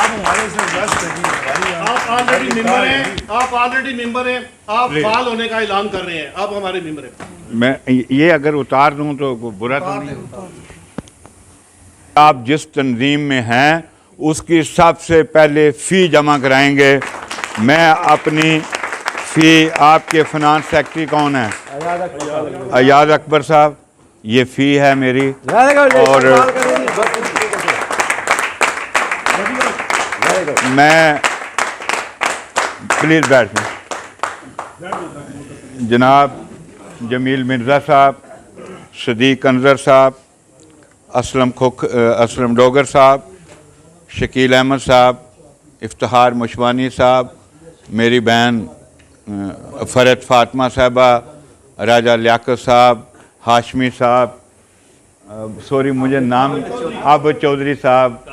हमारे से व्यस्त नहीं, आप ऑलरेडी मेंबर हैं, आप ऑलरेडी मेंबर हैं, आप फाल होने का ऐलान कर रहे हैं, आप हमारे मेंबर हैं। मैं ये अगर उतार दूं तो बुरा तो नहीं। आप जिस तंजीम में हैं उसकी सबसे पहले फ़ी जमा कराएंगे। मैं अपनी फ़ी, आपके फिनांस सेक्रेटरी कौन है? अयाद अकबर साहब, ये फ़ी है मेरी। और मैं प्लीज़ बैठ जनाब जमील मिर्ज़ा साहब, सदीक अंजर साहब, असलम डोगर साहब, शकील अहमद साहब, इफ्तिखार मुशवानी साहब, मेरी बहन फ़रत फ़ातिमा साहबा, राजा लियाकत साहब, हाशमी साहब, सॉरी मुझे नाम, आबद चौधरी साहब,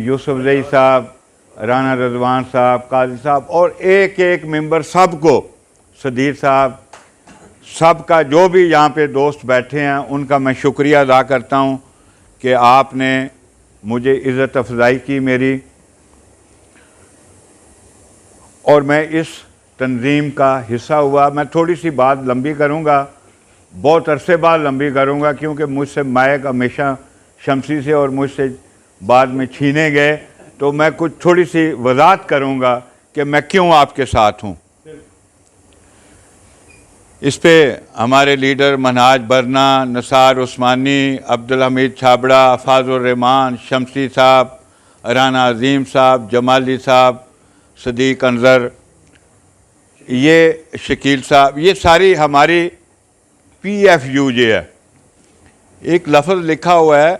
यूसुफ जई साहब, राना रजवान साहब, काजी साहब और एक एक मेंबर सबको, सदीर साहब, सबका जो भी यहाँ पे दोस्त बैठे हैं उनका मैं शुक्रिया अदा करता हूँ कि आपने मुझे इज़्ज़त अफजाई की मेरी, और मैं इस तंजीम का हिस्सा हुआ। मैं थोड़ी सी बात लंबी करूँगा, बहुत अरसे बाद लंबी करूँगा, क्योंकि मुझसे माइक हमेशा शमसी से और मुझसे बाद में छीने गए, तो मैं कुछ थोड़ी सी वजाहत करूँगा कि मैं क्यों आपके साथ हूँ। इस पे हमारे लीडर मनहाज बरना, नसार उस्मानी, अब्दुल हमीद छाबड़ा, फाजुर रहमान, शमसी साहब, राना अजीम साहब, जमाली साहब, सदीक अंजर, ये शकील साहब, ये सारी हमारी PFU जे है। एक लफ्ज़ लिखा हुआ है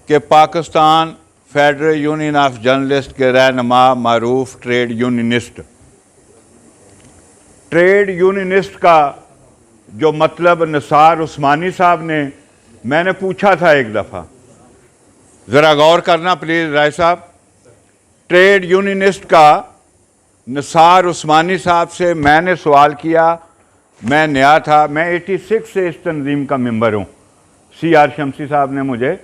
कि Pakistan federal union of journalist के रहनुमा मारूफ ट्रेड यूनियनिस्ट। ट्रेड यूनियनिस्ट का जो मतलब नसार उस्मानी साहब ने, मैंने पूछा था एक दफ़ा, ज़रा गौर करना प्लीज़ राय साहब, ट्रेड यूनियनिस्ट का नसार उस्मानी साहब से मैंने सवाल किया, मैं नया था, मैं 86 से इस तंजीम का मेंबर हूँ। CR शमसी साहब ने मुझे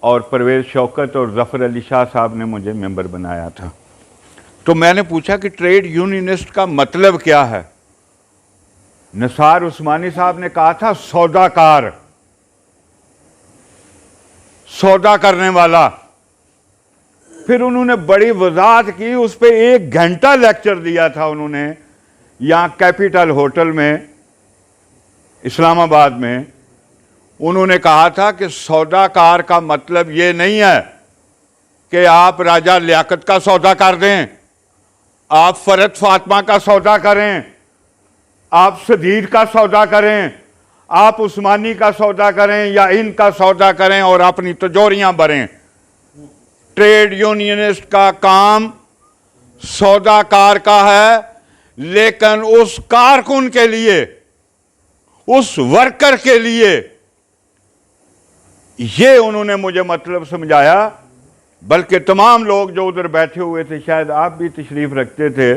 और परवेज़ शौकत और ज़फ़र अली शाह साहब ने मुझे मेंबर बनाया था। तो मैंने पूछा कि ट्रेड यूनियनिस्ट का मतलब क्या है? नसार उस्मानी साहब ने कहा था सौदाकार, सौदा करने वाला। फिर उन्होंने बड़ी वजाहत की, उस पर 1 घंटा लेक्चर दिया था उन्होंने यहाँ कैपिटल होटल में इस्लामाबाद में। उन्होंने कहा था कि सौदाकार का मतलब ये नहीं है कि आप राजा लियाकत का सौदा कर दें, आप फ़रत फ़ातिमा का सौदा करें, आप सदीर का सौदा करें, आप उस्मानी का सौदा करें या इनका सौदा करें और अपनी तिजोरियां भरें। ट्रेड यूनियनिस्ट का काम सौदाकार का है, लेकिन उस कारकुन के लिए, उस वर्कर के लिए, ये उन्होंने मुझे मतलब समझाया। बल्कि तमाम लोग जो उधर बैठे हुए थे, शायद आप भी तशरीफ़ रखते थे,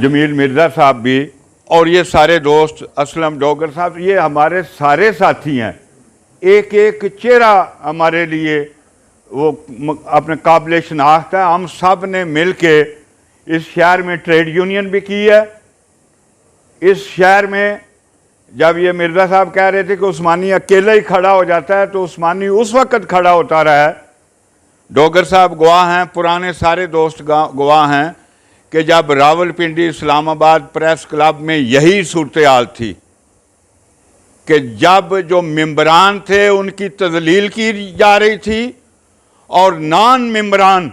जमील मिर्ज़ा साहब भी, और ये सारे दोस्त, असलम डोगर साहब, ये हमारे सारे साथी हैं। एक एक चेहरा हमारे लिए वो अपने काबिल शनाख्त है। हम सब ने मिल के इस शहर में ट्रेड यूनियन भी की है। इस शहर में जब ये मिर्ज़ा साहब कह रहे थे कि उस्मानी अकेला ही खड़ा हो जाता है, तो उस्मानी उस वक़्त खड़ा होता रहा है। डोगर साहब गवाह हैं, पुराने सारे दोस्त गवाह हैं कि जब रावलपिंडी इस्लामाबाद प्रेस क्लब में यही सूरत हाल थी कि जब जो मेंबरान थे उनकी तजलील की जा रही थी और नॉन मेंबरान,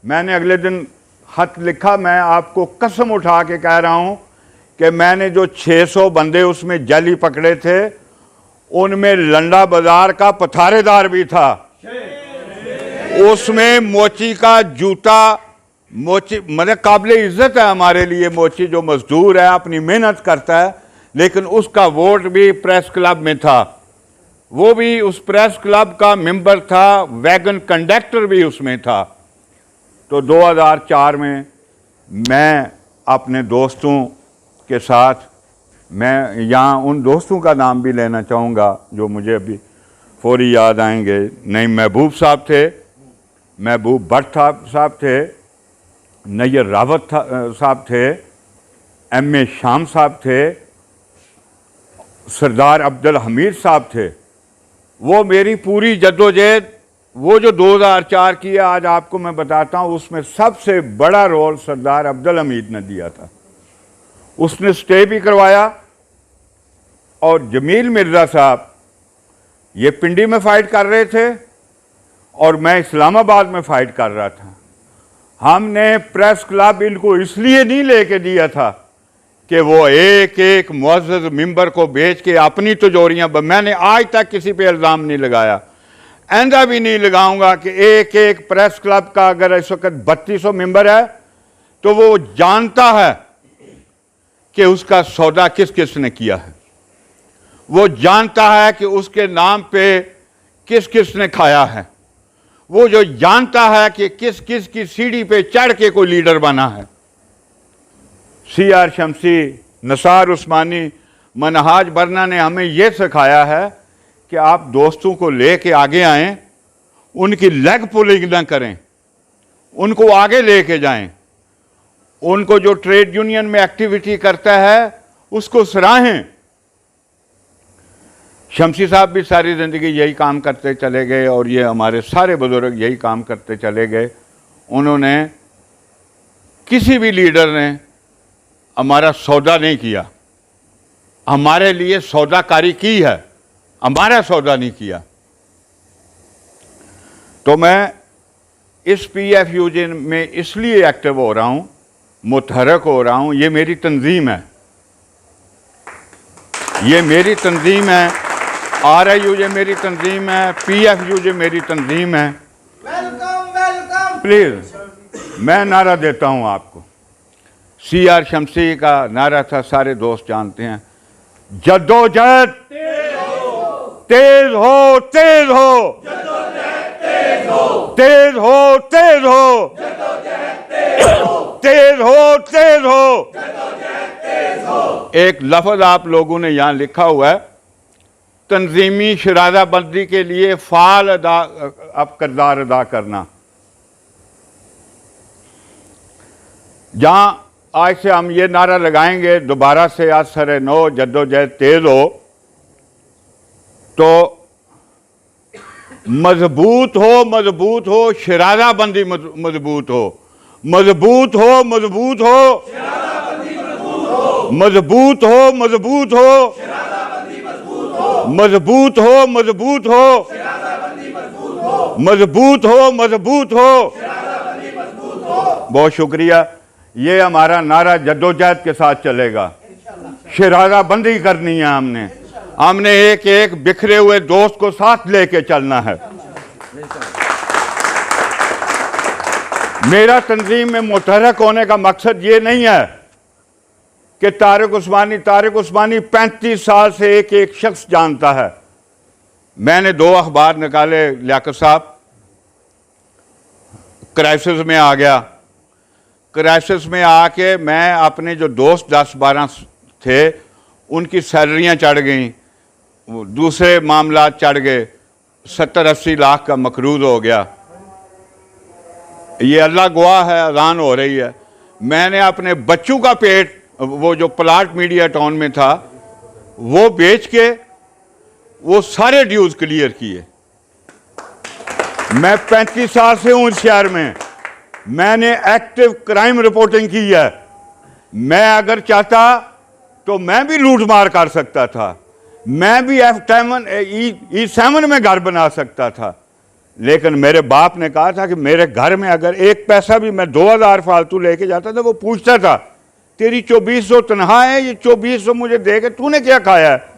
मैंने अगले दिन खत लिखा, मैं आपको कसम उठा के कह रहा हूं कि मैंने जो 600 बंदे उसमें जाली पकड़े थे, उनमें लंडा बाजार का पथारेदार भी था, उसमें मोची का जूता, मोची मतलब काबिल इज्जत है हमारे लिए, मोची जो मजदूर है अपनी मेहनत करता है, लेकिन उसका वोट भी प्रेस क्लब में था, वो भी उस प्रेस क्लब का मेंबर था, वैगन कंडक्टर भी उसमें था। तो 2004 में मैं अपने दोस्तों के साथ, मैं यहाँ उन दोस्तों का नाम भी लेना चाहूँगा जो मुझे अभी फौरी याद आएंगे। नईम महबूब साहब थे, महबूब भट्ट साहब थे, नैयर रावत साहब थे, M.A. शाम साहब थे, सरदार अब्दुल हमीद साहब थे। वो मेरी पूरी जद्दोजहद, वो जो 2004 की है, आज आपको मैं बताता हूँ, उसमें सबसे बड़ा रोल सरदार अब्दुल हमीद ने दिया था। उसने स्टे भी करवाया। और जमील मिर्ज़ा साहब ये पिंडी में फ़ाइट कर रहे थे और मैं इस्लामाबाद में फ़ाइट कर रहा था। हमने प्रेस क्लब इनको इसलिए नहीं लेके दिया था कि वो एक एक मुअज़्ज़ज़ मेंबर को बेच के अपनी तिजोरियां, मैंने आज तक किसी पे इल्ज़ाम नहीं लगाया, आइंदा भी नहीं लगाऊंगा कि एक एक प्रेस क्लब का अगर इस वक्त 3200 मेंबर है तो वो जानता है कि उसका सौदा किस किस ने किया है, वो जानता है कि उसके नाम पे किस किस ने खाया है, वो जो जानता है कि किस किस की सीढ़ी पे चढ़ के कोई लीडर बना है। CR शमसी, नसार उस्मानी, मनहाज बरना ने हमें यह सिखाया है कि आप दोस्तों को लेके आगे आएं, उनकी लेग पुलिंग ना करें, उनको आगे लेके जाएं, उनको जो ट्रेड यूनियन में एक्टिविटी करता है उसको सराहें। शमसी साहब भी सारी ज़िंदगी यही काम करते चले गए और ये हमारे सारे बुजुर्ग यही काम करते चले गए। उन्होंने, किसी भी लीडर ने हमारा सौदा नहीं किया, हमारे लिए सौदाकारी की है, हमारा सौदा नहीं किया। तो मैं इस PFUJ में इसलिए एक्टिव हो रहा हूँ, मुतहरक हो रहा हूँ, ये मेरी तंजीम है, ये मेरी तंजीम है, RIUJ मेरी तंजीम है, PFUJ मेरी तंजीम है। प्लीज़ मैं नारा देता हूँ आपको। CR शमसी का नारा था, सारे दोस्त जानते हैं, जद्दोजहद तेज हो, तेज हो, तेज हो, तेज हो, तेज हो, तेज हो। एक लफ्ज आप लोगों ने यहां लिखा हुआ है, तंजीमी शरादाबंदी के लिए फाल अब किरदार अदा करना। जहां आज से हम ये नारा लगाएंगे दोबारा से, आज सरे नो जद्दोजहद तेज हो, तो मजबूत हो, मजबूत हो, शरादाबंदी मजबूत हो, मजबूत हो, मजबूत हो, मजबूत हो, मजबूत हो, मजबूत हो, मजबूत हो, मजबूत हो, मजबूत हो। बहुत शुक्रिया। ये हमारा नारा जद्दोजहद के साथ चलेगा, शरादाबंदी करनी है हमने, हमने एक एक बिखरे हुए दोस्त को साथ लेके चलना है। मेरा तंजीम में मुतहरक होने का मकसद ये नहीं है कि तारिक उस्मानी 35 साल से एक एक शख्स जानता है। मैंने 2 अखबार निकाले, लियाकत साहब, क्राइसिस में आ गया, क्राइसिस में आके मैं अपने जो दोस्त 10-12 थे उनकी सैलरियां चढ़ गईं, दूसरे मामला चढ़ गए, 70-80 लाख का मकरूज हो गया। ये अल्लाह गवाह है, अजान हो रही है। मैंने अपने बच्चों का पेट, वो जो प्लाट मीडिया टाउन में था, वो बेच के वो सारे ड्यूज क्लियर किए। मैं 35 साल से हूं इस शहर में, मैंने एक्टिव क्राइम रिपोर्टिंग की है। मैं अगर चाहता तो मैं भी लूट मार कर सकता था, मैं भी E7 में घर बना सकता था, लेकिन मेरे बाप ने कहा था कि मेरे घर में अगर एक पैसा भी मैं 2000 फालतू लेके जाता था, वो पूछता था तेरी 2400 तनख्वाह है, ये 2400 मुझे दे के तूने क्या खाया है।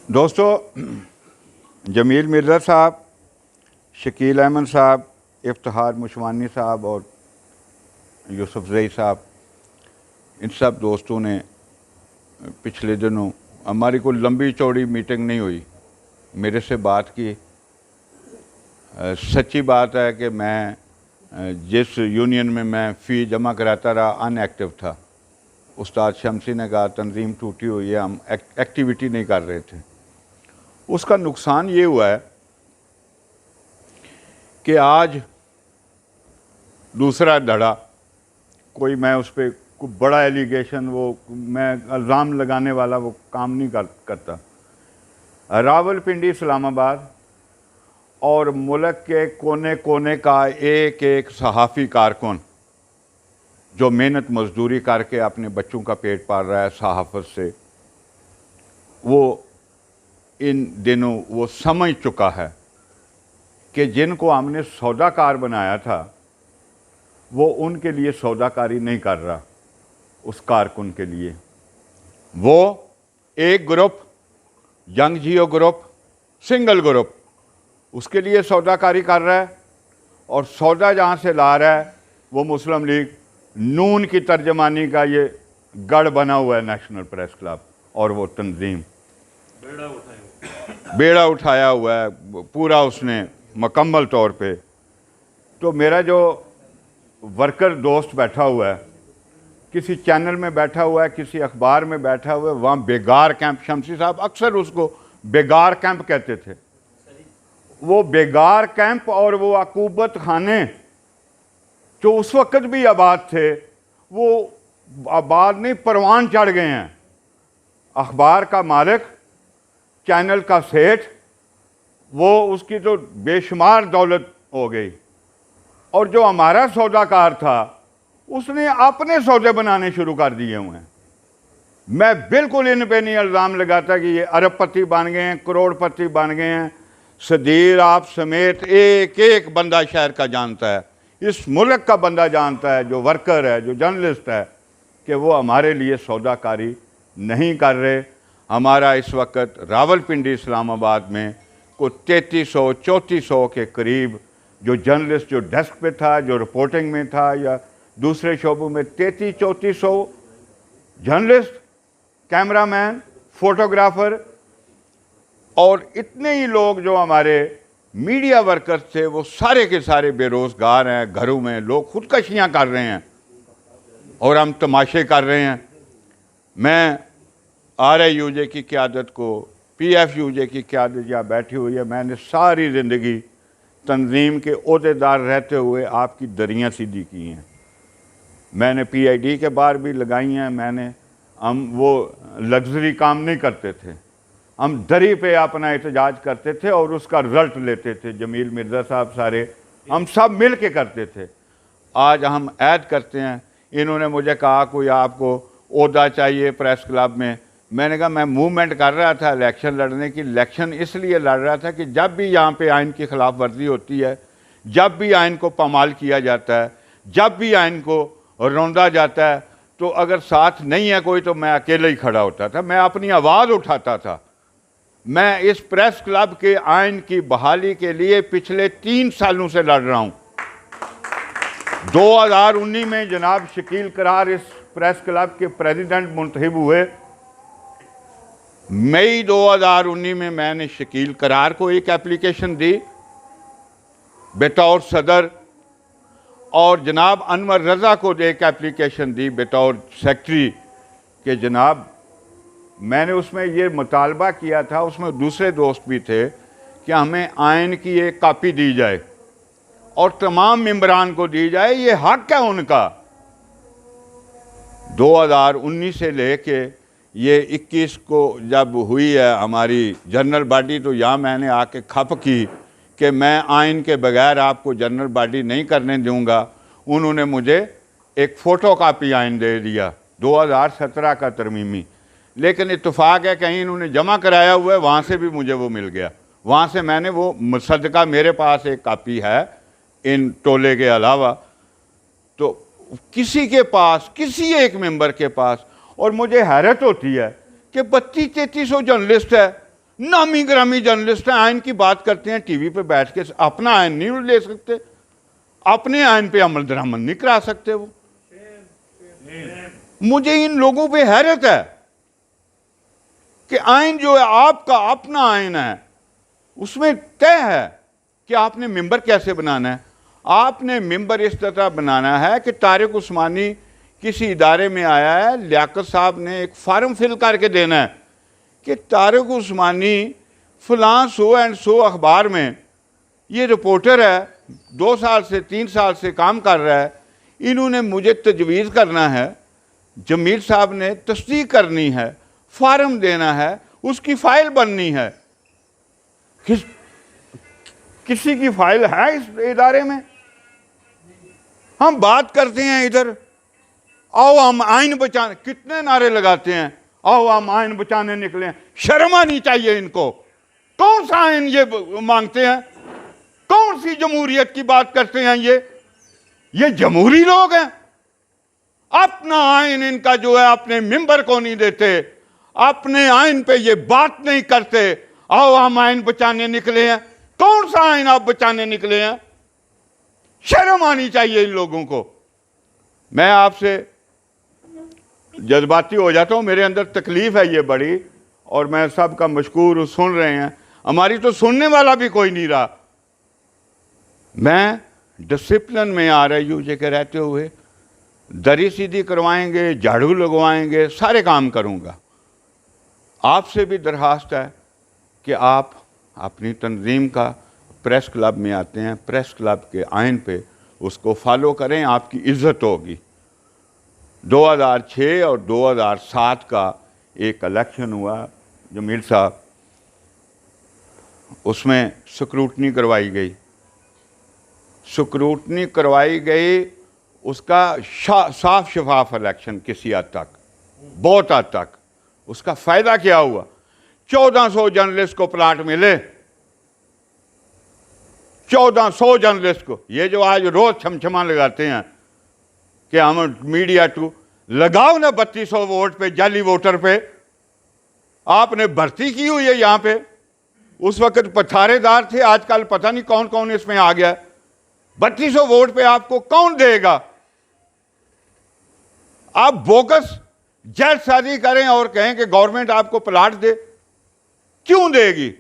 दोस्तों, जमील मिर्ज़ा साहब, शकील अहमद साहब, इफ्तिखार मुशवानी साहब और यूसुफ ज़ई साहब, इन सब दोस्तों ने पिछले दिनों, हमारी कोई लंबी चौड़ी मीटिंग नहीं हुई, मेरे से बात की। सच्ची बात है कि मैं जिस यूनियन में मैं फ़ी जमा कराता रहा अनएक्टिव था। उस्ताद शमसी ने कहा तंजीम टूटी हुई है, हम एक्टिविटी नहीं कर रहे थे। उसका नुकसान ये हुआ है कि आज दूसरा धड़ा, कोई मैं उस पर कोई बड़ा एलिगेशन, वो मैं इल्ज़ाम लगाने वाला वो काम नहीं करता। रावलपिंडी, इस्लामाबाद और मुल्क के कोने कोने का एक एक सहाफ़ी कारकुन जो मेहनत मजदूरी करके अपने बच्चों का पेट पाल रहा है सहाफ़त से, वो इन दिनों वो समझ चुका है कि जिनको हमने सौदाकार बनाया था वो उनके लिए सौदाकारी नहीं कर रहा, उस कारकुन के लिए। वो एक ग्रुप, यंग जियो ग्रुप, सिंगल ग्रुप, उसके लिए सौदाकारी कर रहा है, और सौदा जहाँ से ला रहा है वो मुस्लिम लीग नून की तर्जमानी का ये गढ़ बना हुआ है नेशनल प्रेस क्लब, और वो तंजीम बेड़ा उठाया हुआ है पूरा उसने मुकम्मल तौर पे। तो मेरा जो वर्कर दोस्त बैठा हुआ है, किसी चैनल में बैठा हुआ है, किसी अखबार में बैठा हुआ है, वहाँ बेगार कैंप, शमसी साहब अक्सर उसको बेगार कैंप कहते थे, वो बेगार कैंप और वो अकूबत खाने जो उस वक़्त भी आबाद थे, वो आबाद नहीं परवान चढ़ गए हैं। अखबार का मालिक, चैनल का सेठ, वो उसकी तो बेशुमार दौलत हो गई, और जो हमारा सौदाकार था उसने अपने सौदे बनाने शुरू कर दिए हुए हैं। मैं बिल्कुल इन पे नहीं इल्ज़ाम लगाता कि ये अरबपति बन गए हैं, करोड़पति बन गए हैं। सदीर आप समेत एक एक बंदा शहर का जानता है, इस मुल्क का बंदा जानता है, जो वर्कर है, जो जर्नलिस्ट है, कि वो हमारे लिए सौदाकारी नहीं कर रहे। हमारा इस वक्त रावलपिंडी, इस्लामाबाद में को 3300-3400 के करीब जो जर्नलिस्ट, जो डेस्क पे था, जो रिपोर्टिंग में था या दूसरे शोबों में, 3300-3400 जर्नलिस्ट, कैमरामैन, फोटोग्राफर और इतने ही लोग जो हमारे मीडिया वर्कर्स थे, वो सारे के सारे बेरोज़गार हैं, घरों में लोग खुदकशियाँ कर रहे हैं और हम तमाशे कर रहे हैं। मैं RIUJ की क़यादत को, PFUJ की क़यादत यहाँ बैठी हुई है, मैंने सारी ज़िंदगी तंजीम के ओहदेदार रहते हुए आपकी दरियाँ सीधी की हैं। मैंने PID के बार भी लगाई हैं। हम वो लग्जरी काम नहीं करते थे, हम दरी पे अपना एहतजाज करते थे और उसका रिज़ल्ट लेते थे। जमील मिर्ज़ा साहब, सारे हम सब मिल के करते थे। आज हम ऐड करते हैं। इन्होंने मुझे कहा कोई आपको ओहदा चाहिए प्रेस क्लब में। मैंने कहा मैं मूवमेंट कर रहा था इलेक्शन लड़ने की। इलेक्शन इसलिए लड़ रहा था कि जब भी यहाँ पे आइन की खिलाफ वर्जी होती है, जब भी आइन को पामाल किया जाता है, जब भी आइन को रौंदा जाता है, तो अगर साथ नहीं है कोई तो मैं अकेले ही खड़ा होता था, मैं अपनी आवाज़ उठाता था। मैं इस प्रेस क्लब के आइन की बहाली के लिए पिछले 3 सालों से लड़ रहा हूँ। 2019 में जनाब शकील करार इस प्रेस क्लब के प्रेसिडेंट मुंतखब हुए। मई 2019 में मैंने शकील करार को एक एप्लीकेशन दी बतौर सदर, और जनाब अनवर रज़ा को एक एप्लीकेशन दी बतौर सेक्रेटरी के। जनाब मैंने उसमें ये मुतालबा किया था, उसमें दूसरे दोस्त भी थे, कि हमें आइन की एक कापी दी जाए और तमाम मेंबरान को दी जाए, ये हक है उनका। 2019 से लेके ये 21 को जब हुई है हमारी जनरल बॉडी, तो यहाँ मैंने आके खप की कि मैं आइन के बगैर आपको जनरल बॉडी नहीं करने दूंगा। उन्होंने मुझे एक फ़ोटो कापी आइन दे दिया 2017 का तरमीमी, लेकिन इत्तेफाक है कहीं इन्होंने जमा कराया हुआ है, वहाँ से भी मुझे वो मिल गया। वहाँ से मैंने वो मुसद्दका, मेरे पास एक कापी है इन टोले के अलावा, तो किसी के पास, किसी एक मेंबर के पास। और मुझे हैरत होती है कि 3200-3300 जर्नलिस्ट है, नामी ग्रामी जर्नलिस्ट हैं, आइन की बात करते हैं टीवी पे बैठ के, अपना आइन नहीं ले सकते, अपने आइन पे अमल दरामद नहीं करा सकते। वो मुझे इन लोगों पे हैरत है कि आइन जो है आपका अपना आइन है, उसमें तय है कि आपने मेंबर कैसे बनाना है। आपने मेंबर इस तरह बनाना है कि तारिक उस्मानी किसी इदारे में आया है, लियाकत साहब ने एक फार्म फिल करके देना है कि तारिक उस्मानी फलां सो एंड सो अखबार में ये रिपोर्टर है, 2 साल से 3 साल से काम कर रहा है, इन्होंने मुझे तजवीज़ करना है, जमील साहब ने तस्दीक करनी है, फार्म देना है, उसकी फ़ाइल बननी है। किसी की फ़ाइल है इस इदारे में? हम बात करते हैं इधर, आओ हम आइन बचाने, कितने नारे लगाते हैं, आओ हम आइन बचाने निकले हैं। शर्म आनी चाहिए इनको। कौन सा आइन ये मांगते हैं? कौन सी जमहूरियत की बात करते हैं ये जमहूरी लोग हैं? अपना आइन इनका जो है अपने मिंबर को नहीं देते, अपने आइन पे ये बात नहीं करते, आओ हम आइन बचाने निकले हैं। कौन सा आइन आप बचाने निकले हैं? शर्म आनी चाहिए इन लोगों को। मैं आपसे जज्बाती हो जाता हूं, मेरे अंदर तकलीफ है ये बड़ी, और मैं सबका मशकूर हूं, सुन रहे हैं। हमारी तो सुनने वाला भी कोई नहीं रहा। मैं डिसिप्लिन में RIU के रहते हुए दरी सीधी करवाएंगे, झाड़ू लगवाएंगे, सारे काम करूंगा। आपसे भी दरखास्त है कि आप अपनी तंजीम का प्रेस क्लब में आते हैं, प्रेस क्लब के आइन पे उसको फॉलो करें, आपकी इज्जत होगी। 2006 और 2007 का एक इलेक्शन हुआ जमील साहब, उसमें स्क्रूटनी करवाई गई, स्क्रूटनी करवाई गई, उसका साफ शफाफ इलेक्शन किसी हद तक, बहुत हद तक। उसका फ़ायदा क्या हुआ? 1400 जर्नलिस्ट को प्लाट मिले, 1400 जर्नलिस्ट को। ये जो आज रोज छमछमा लगाते हैं कि हम मीडिया टू, लगाओ ना 3200 वोट पे, जाली वोटर पे। आपने भर्ती की हुई है यहाँ पे, उस वक्त पथारेदार थे, आजकल पता नहीं कौन कौन इसमें आ गया। 3200 वोट पे आपको कौन देगा? आप बोगस जल्दबाजी करें और कहें कि गवर्नमेंट आपको प्लाट दे, क्यों देगी?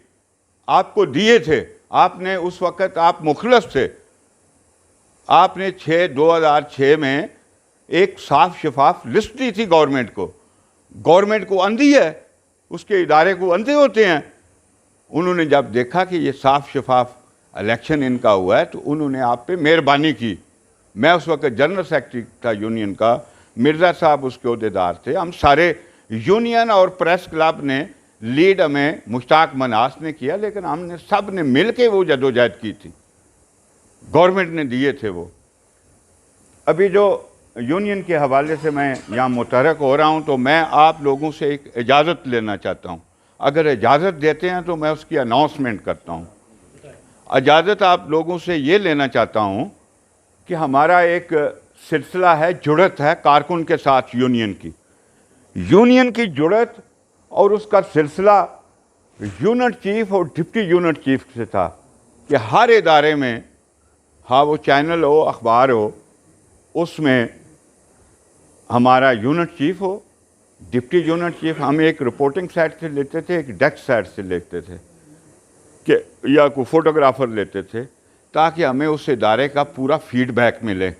आपको दिए थे, आपने उस वक्त, आप मुखलस थे, आपने 2006 में एक साफ शफाफ लिस्ट दी थी गवर्नमेंट को। गवर्नमेंट को अंधी है, उसके इदारे को अंधे होते हैं। उन्होंने जब देखा कि ये साफ शफाफ इलेक्शन इनका हुआ है तो उन्होंने आप पे मेहरबानी की। मैं उस वक्त जनरल सेक्रेटरी था यूनियन का, मिर्ज़ा साहब उसके अहदेदार थे। हम सारे यूनियन और प्रेस क्लब ने लीड हमें मुश्ताक मनास ने किया, लेकिन हमने सब ने मिल के वो जदोजहद की थी, गवर्नमेंट ने दिए थे वो। अभी जो यूनियन के हवाले से मैं यहाँ मुतहरक हो रहा हूँ, तो मैं आप लोगों से एक इजाज़त लेना चाहता हूँ। अगर इजाज़त देते हैं तो मैं उसकी अनाउंसमेंट करता हूँ। इजाज़त आप लोगों से ये लेना चाहता हूँ कि हमारा एक सिलसिला है, जुड़त है कारकुन के साथ यूनियन की जुड़त, और उसका सिलसिला यूनिट चीफ और डिप्टी यूनिट चीफ से था कि हर इदारे में, हाँ वो चैनल हो, अखबार हो, उसमें हमारा यूनिट चीफ हो, डिप्टी यूनिट चीफ। हम एक रिपोर्टिंग साइड से लेते थे, एक डेस्क साइड से लेते थे, कि या कोई फोटोग्राफर लेते थे, ताकि हमें उस इदारे का पूरा फीडबैक मिले,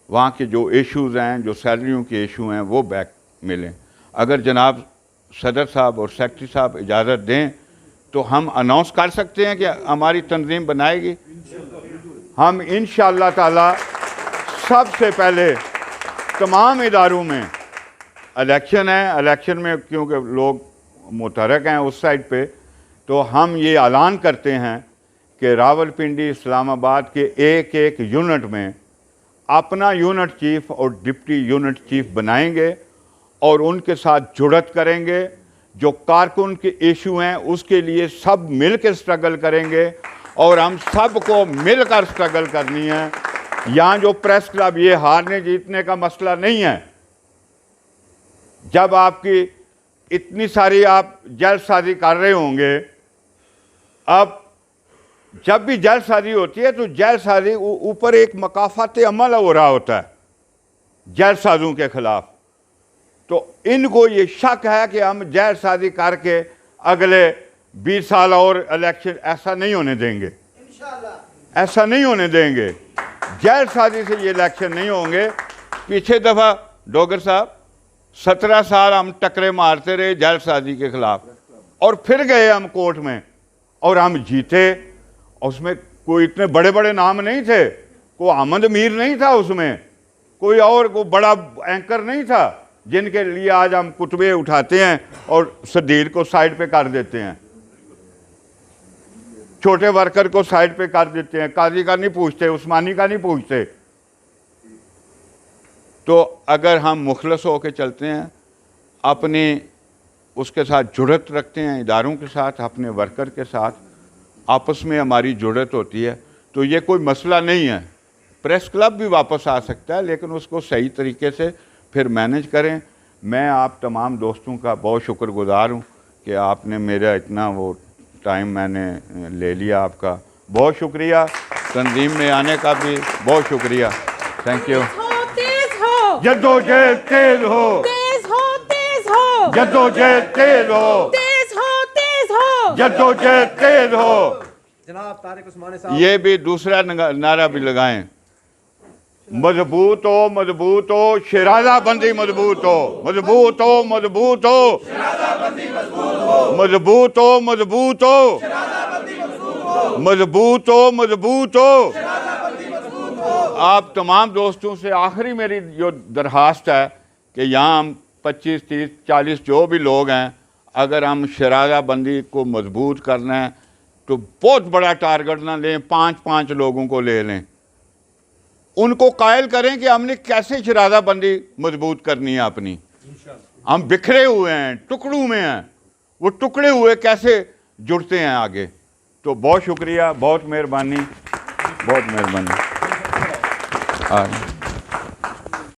वहाँ के जो इश्यूज़ हैं, जो सैलरियों के इशू हैं, वो बैक मिलें। अगर जनाब सदर साहब और सेक्रेटरी साहब इजाज़त दें तो हम अनाउंस कर सकते हैं कि हमारी तंजीम बनाएगी। हम इंशाअल्लाह ताला सबसे पहले तमाम इदारों में, इलेक्शन है, इलेक्शन में क्योंकि लोग मुतहरक हैं उस साइड पे, तो हम ये ऐलान करते हैं कि रावलपिंडी, इस्लामाबाद के एक एक यूनिट में अपना यूनिट चीफ और डिप्टी यूनिट चीफ बनाएंगे और उनके साथ जुड़त करेंगे। जो कारकुन के इशू हैं उसके लिए सब मिल के स्ट्रगल करेंगे, और हम सब को मिलकर स्ट्रगल करनी है। यहाँ जो प्रेस क्लब, ये हारने जीतने का मसला नहीं है। जब आपकी इतनी सारी आप जल्दसाजी कर रहे होंगे, अब जब भी जल्दसाजी होती है तो जल्दसाजी ऊपर एक मकाफात अमल हो रहा होता है जल्दसाजों के खिलाफ। तो इनको ये शक है कि हम जल्दसाजी करके अगले 20 साल और इलेक्शन, ऐसा नहीं होने देंगे, ऐसा नहीं होने देंगे। जल्दसाजी से ये इलेक्शन नहीं होंगे। पीछे दफ़ा डोगर साहब 17 साल हम टकरे मारते रहे जल्दसाजी के खिलाफ, और फिर गए हम कोर्ट में और हम जीते। उसमें कोई इतने बड़े बड़े नाम नहीं थे, कोई अहमद मीर नहीं था उसमें, कोई और को बड़ा एंकर नहीं था जिनके लिए आज हम कुतबे उठाते हैं और सदीर को साइड पे कर देते हैं, छोटे वर्कर को साइड पे कर देते हैं, काजी का नहीं पूछते, उस्मानी का नहीं पूछते। तो अगर हम मुखलस होकर चलते हैं, अपनी उसके साथ जुड़त रखते हैं, इदारों के साथ, अपने वर्कर के साथ आपस में हमारी जुड़त होती है, तो ये कोई मसला नहीं है। प्रेस क्लब भी वापस आ सकता है, लेकिन उसको सही तरीके से फिर मैनेज करें। मैं आप तमाम दोस्तों का बहुत शुक्रगुजार हूँ कि आपने मेरा इतना वो टाइम मैंने ले लिया आपका। बहुत शुक्रिया। तंजीम में आने का भी बहुत शुक्रिया। Thank you. जद्दोजहद तेज हो, तेज हो, तेज हो, जद्दोजहद तेज हो, तेज हो, तेज हो, जद्दोजहद तेज हो। जनाब तारिक उस्मानी साहब, ये भी दूसरा नारा भी लगाएं, मजबूत हो, मजबूत हो, शराजा बंदी मजबूत हो, मजबूत हो, मजबूत हो, मजबूत हो, मजबूत हो, मजबूत हो, मजबूत हो। आप तमाम दोस्तों से आखिरी मेरी जो दरख्वास्त है कि यहाँ हम 25, 30, 40 जो भी लोग हैं, अगर हम शराजा बंदी को मजबूत करना है तो बहुत बड़ा टारगेट ना लें, 5-5 लोगों को ले लें, उनको कायल करें कि हमने कैसे शराजा बंदी मजबूत करनी है अपनी। हम बिखरे हुए हैं, टुकड़ों में हैं, वो टुकड़े हुए कैसे जुड़ते हैं आगे। तो बहुत शुक्रिया, बहुत मेहरबानी, बहुत मेहरबानी।